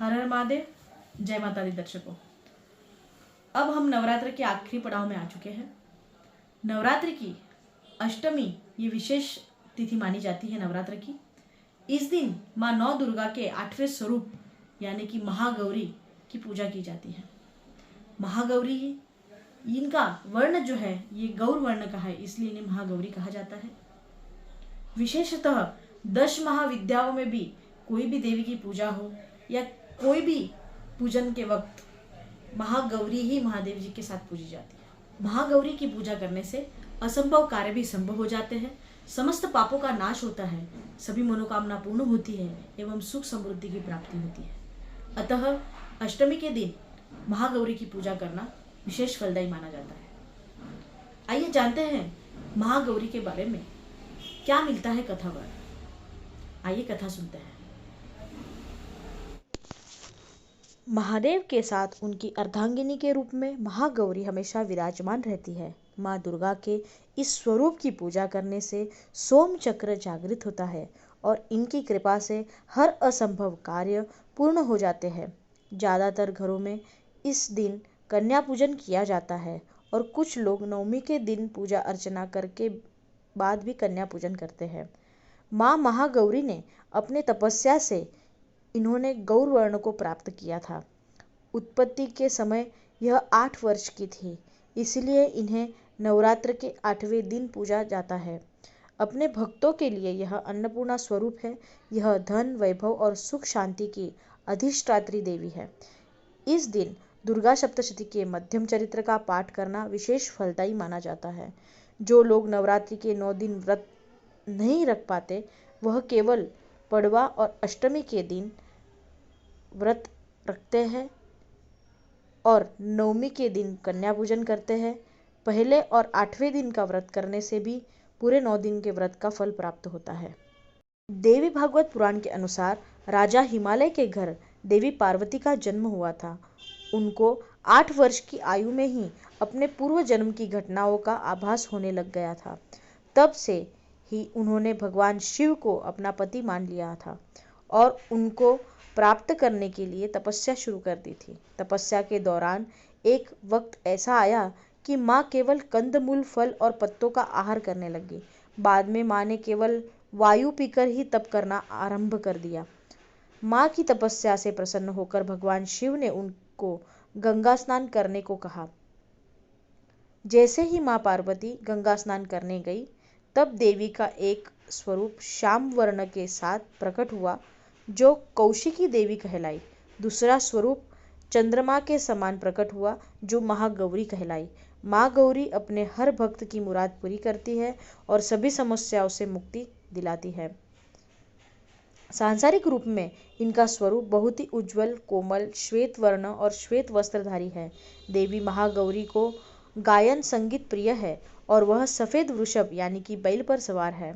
हर हर महादेव। जय माता दी दर्शकों, अब हम नवरात्र के आखिरी पड़ाव में आ चुके हैं। नवरात्र की अष्टमी ये विशेष तिथि मानी जाती है नवरात्र की। इस दिन माँ नौ दुर्गा के 8वें स्वरूप यानी कि महागौरी की पूजा की जाती है। महागौरी इनका वर्ण जो है ये गौर वर्ण का है, इसलिए इन्हें महागौरी कहा जाता है। विशेषतः 10 महाविद्याओं में भी कोई भी देवी की पूजा हो या कोई भी पूजन के वक्त महागौरी ही महादेव जी के साथ पूजी जाती है। महागौरी की पूजा करने से असंभव कार्य भी संभव हो जाते हैं, समस्त पापों का नाश होता है, सभी मनोकामना पूर्ण होती है एवं सुख समृद्धि की प्राप्ति होती है। अतः अष्टमी के दिन महागौरी की पूजा करना विशेष फलदायी माना जाता है। आइए जानते हैं महागौरी के बारे में क्या मिलता है कथावार। आइए कथा सुनते हैं। महादेव के साथ उनकी अर्धांगिनी के रूप में महागौरी हमेशा विराजमान रहती है। माँ दुर्गा के इस स्वरूप की पूजा करने से सोम चक्र जागृत होता है और इनकी कृपा से हर असंभव कार्य पूर्ण हो जाते हैं। ज़्यादातर घरों में इस दिन कन्या पूजन किया जाता है और कुछ लोग नवमी के दिन पूजा अर्चना करके बाद भी कन्या पूजन करते हैं। माँ महागौरी ने अपने तपस्या से इन्होंने गौर वर्ण को प्राप्त किया था। उत्पत्ति के समय यह 8 वर्ष की थी, इसलिए इन्हें नवरात्र के 8वें दिन पूजा जाता है। अपने भक्तों के लिए यह अन्नपूर्णा स्वरूप है। यह धन, वैभव और सुख शांति की अधिष्ठात्री देवी है। इस दिन दुर्गा सप्तशती के मध्यम चरित्र का पाठ करना विशेष फलदायी माना जाता है। जो लोग नवरात्रि के 9 दिन व्रत नहीं रख पाते, वह केवल पड़वा और अष्टमी के दिन व्रत रखते हैं और नवमी के दिन कन्या पूजन करते हैं। पहले और 8वें दिन का व्रत करने से भी पूरे 9 दिन के व्रत का फल प्राप्त होता है। देवी भागवत पुराण के अनुसार राजा हिमालय के घर देवी पार्वती का जन्म हुआ था। उनको 8 वर्ष की आयु में ही अपने पूर्व जन्म की घटनाओं का आभास होने लग गया था। तब से ही उन्होंने भगवान शिव को अपना पति मान लिया था और उनको प्राप्त करने के लिए तपस्या शुरू कर दी थी। तपस्या के दौरान एक वक्त ऐसा आया कि माँ केवल कंदमूल, फल और पत्तों का आहार करने लगी। बाद में माँ ने केवल वायु पीकर ही तप करना आरंभ कर दिया। माँ की तपस्या से प्रसन्न होकर भगवान शिव ने उनको गंगा स्नान करने को कहा। जैसे ही माँ पार्वती गंगा स्नान करने गई, तब देवी का एक स्वरूप श्याम वर्ण के साथ प्रकट हुआ, जो कौशिकी देवी कहलाई। दूसरा स्वरूप चंद्रमा के समान प्रकट हुआ, जो महागौरी कहलाई। माँ गौरी अपने हर भक्त की मुराद पूरी करती है और सभी समस्याओं से मुक्ति दिलाती है। सांसारिक रूप में इनका स्वरूप बहुत ही उज्जवल, कोमल, श्वेत वर्ण और श्वेत वस्त्रधारी है। देवी महागौरी को गायन संगीत प्रिय है और वह सफेद वृषभ यानी कि बैल पर सवार है।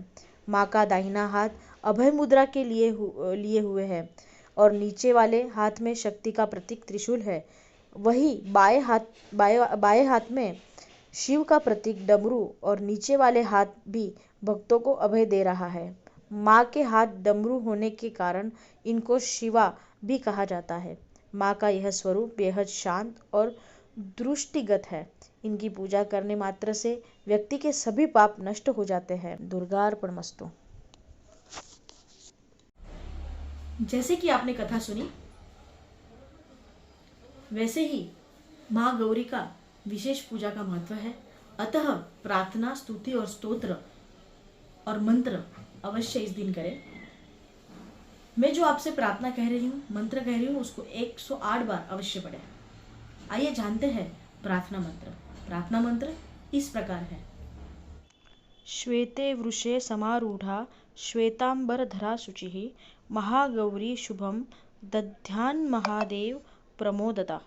माँ का दाहिना हाथ अभय मुद्रा के लिए हुए है और नीचे वाले हाथ में शक्ति का प्रतीक त्रिशूल है। वही बाएं हाथ में शिव का प्रतीक डमरू और नीचे वाले हाथ भी भक्तों को अभय दे रहा है। माँ के हाथ डमरू होने के कारण इनको शिवा भी कहा जाता है। माँ का यह स्वरूप बेहद शांत और दृष्टिगत है। इनकी पूजा करने मात्र से व्यक्ति के सभी पाप नष्ट हो जाते हैं। दुर्गा अर्पणमस्तु। जैसे कि आपने कथा सुनी, वैसे ही माँ गौरी का विशेष पूजा का महत्व है। अतः प्रार्थना, स्तुति और स्तोत्र और मंत्र अवश्य इस दिन करें। मैं जो आपसे प्रार्थना कह रही हूँ, मंत्र कह रही हूँ, उसको 108 बार अवश्य पढ़ें। आइए जानते हैं प्रार्थना मंत्र। प्रार्थना मंत्र इस प्रकार है। श्वेते वृषे समारूढ़ा श्वेतांबरधरा शुचिः महागौरी शुभम दध्यान् महादेव प्रमोदता।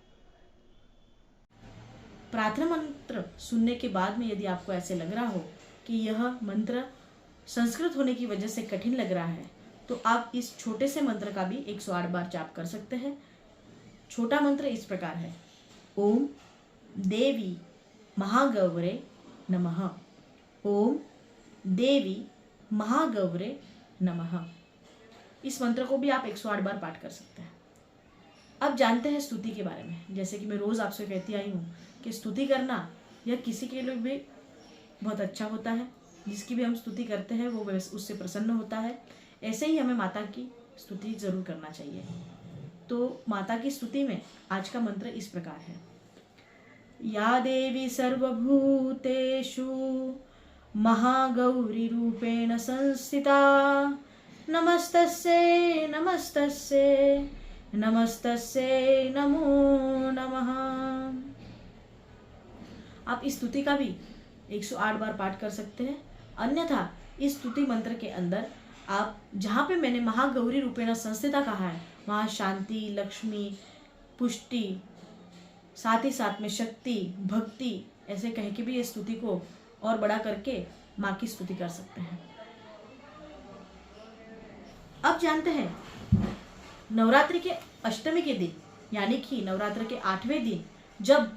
प्रार्थना मंत्र सुनने के बाद में यदि आपको ऐसे लग रहा हो कि यह मंत्र संस्कृत होने की वजह से कठिन लग रहा है, तो आप इस छोटे से मंत्र का भी 108 बार जाप कर सकते हैं। छोटा मंत्र इस प्रकार है। ओम देवी महागौरे नमः। ओम देवी महागौरे नमः। इस मंत्र को भी आप 108 बार पाठ कर सकते हैं। अब जानते हैं स्तुति के बारे में। जैसे कि मैं रोज़ आपसे कहती आई हूँ कि स्तुति करना यह किसी के लिए भी बहुत अच्छा होता है। जिसकी भी हम स्तुति करते हैं वो उससे प्रसन्न होता है। ऐसे ही हमें माता की स्तुति ज़रूर करना चाहिए। तो माता की स्तुति में आज का मंत्र इस प्रकार है। या देवी सर्वभूतेषु महागौरी रूपेण संस्थिता नमस्तस्यै नमस्तस्यै नमस्तस्यै नमो नमः। आप इस स्तुति का भी 108 बार पाठ कर सकते हैं। अन्यथा इस स्तुति मंत्र के अंदर आप जहाँ पे मैंने महागौरी रूपेण संस्थिता कहा है वहाँ शांति, लक्ष्मी, पुष्टि, साथ ही साथ में शक्ति, भक्ति ऐसे कह के भी इस स्तुति को और बड़ा करके माँ की स्तुति कर सकते हैं। अब जानते हैं नवरात्रि के अष्टमी के दिन यानी कि नवरात्र के 8वें दिन जब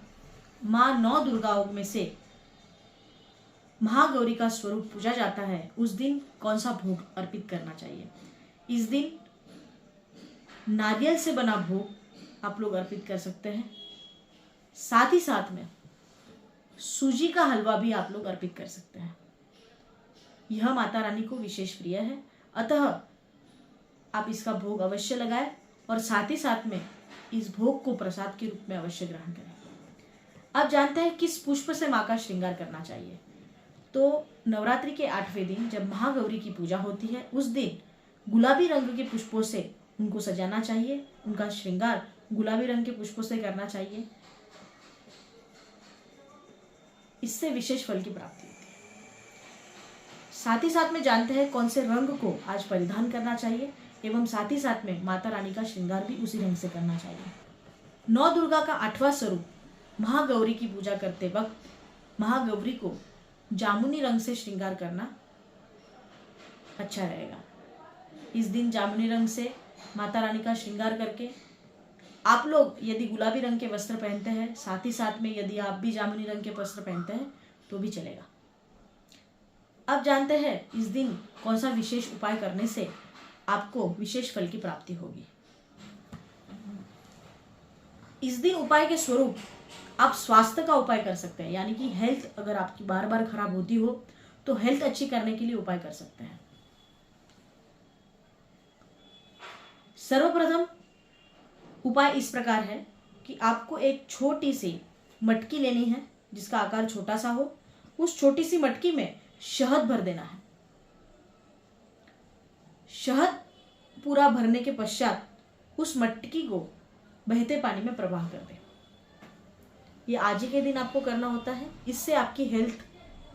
माँ 9 दुर्गाओं में से महागौरी का स्वरूप पूजा जाता है, उस दिन कौन सा भोग अर्पित करना चाहिए। इस दिन नारियल से बना भोग आप लोग अर्पित कर सकते हैं। साथ ही साथ में सूजी का हलवा भी आप लोग अर्पित कर सकते हैं। यह माता रानी को विशेष प्रिय है, अतः आप इसका भोग अवश्य लगाएं और साथ ही साथ में इस भोग को प्रसाद के रूप में अवश्य ग्रहण करें। अब जानते हैं किस पुष्प से माँ का श्रृंगार करना चाहिए। तो नवरात्रि के 8वें दिन जब महागौरी की पूजा होती है उस दिन गुलाबी रंग के पुष्पों से उनको सजाना चाहिए। उनका श्रृंगार गुलाबी रंग के पुष्पों से करना चाहिए। इससे विशेष फल की प्राप्ति होती है। साथ ही साथ में जानते हैं कौन से रंग को आज परिधान करना चाहिए एवं साथ ही साथ में माता रानी का श्रृंगार भी उसी रंग से करना चाहिए। 9 दुर्गा का 8वां स्वरूप महागौरी की पूजा करते वक्त महागौरी को जामुनी रंग से श्रृंगार करना अच्छा रहेगा। इस दिन जामुनी रंग से माता रानी का श्रृंगार करके आप लोग यदि गुलाबी रंग के वस्त्र पहनते हैं, साथ ही साथ में यदि आप भी जामुनी रंग के वस्त्र पहनते हैं तो भी चलेगा। अब जानते हैं इस दिन कौन सा विशेष उपाय करने से आपको विशेष फल की प्राप्ति होगी। इस दिन उपाय के स्वरूप आप स्वास्थ्य का उपाय कर सकते हैं, यानी कि हेल्थ अगर आपकी बार बार खराब होती हो तो हेल्थ अच्छी करने के लिए उपाय कर सकते हैं। सर्वप्रथम उपाय इस प्रकार है कि आपको एक छोटी सी मटकी लेनी है जिसका आकार छोटा सा हो। उस छोटी सी मटकी में शहद भर देना है। शहद पूरा भरने के पश्चात उस मटकी को बहते पानी में प्रवाह कर दें। ये आज ही के दिन आपको करना होता है। इससे आपकी हेल्थ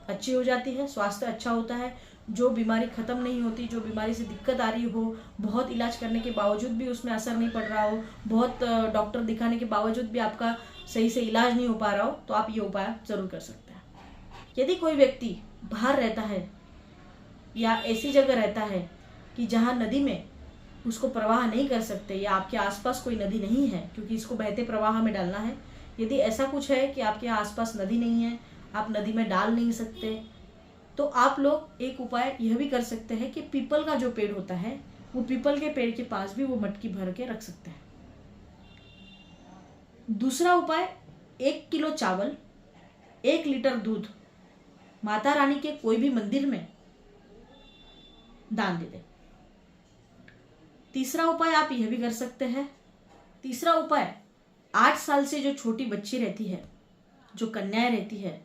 अच्छी हो जाती है, स्वास्थ्य अच्छा होता है। जो बीमारी खत्म नहीं होती, जो बीमारी से दिक्कत आ रही हो, बहुत इलाज करने के बावजूद भी उसमें असर नहीं पड़ रहा हो, बहुत डॉक्टर दिखाने के बावजूद भी आपका सही से इलाज नहीं हो पा रहा हो, तो आप ये उपाय जरूर कर सकते हैं। यदि कोई व्यक्ति बाहर रहता है या ऐसी जगह रहता है कि जहाँ नदी में उसको प्रवाह नहीं कर सकते या आपके आसपास कोई नदी नहीं है, क्योंकि इसको बहते प्रवाह में डालना है। यदि ऐसा कुछ है कि आपके आसपास नदी नहीं है, आप नदी में डाल नहीं सकते, तो आप लोग एक उपाय यह भी कर सकते हैं कि पीपल का जो पेड़ होता है वो पीपल के पेड़ के पास भी वो मटकी भर के रख सकते हैं। दूसरा उपाय 1 किलो चावल, 1 लीटर दूध माता रानी के कोई भी मंदिर में दान दे दें। तीसरा उपाय आप यह भी कर सकते हैं। तीसरा उपाय 8 साल से जो छोटी बच्ची रहती है, जो कन्याएं रहती है,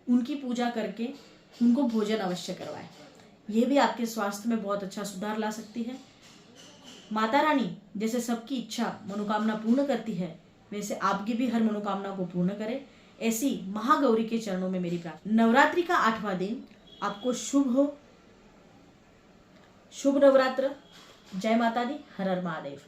उनकी पूजा करके उनको भोजन अवश्य करवाएं। यह भी आपके स्वास्थ्य में बहुत अच्छा सुधार ला सकती है। माता रानी जैसे सबकी इच्छा मनोकामना पूर्ण करती है, वैसे आपकी भी हर मनोकामना को पूर्ण करे, ऐसी महागौरी के चरणों में मेरी प्रार्थना। नवरात्रि का 8वां दिन आपको शुभ हो। शुभ नवरात्र। जय माता दी। हर हर महादेव।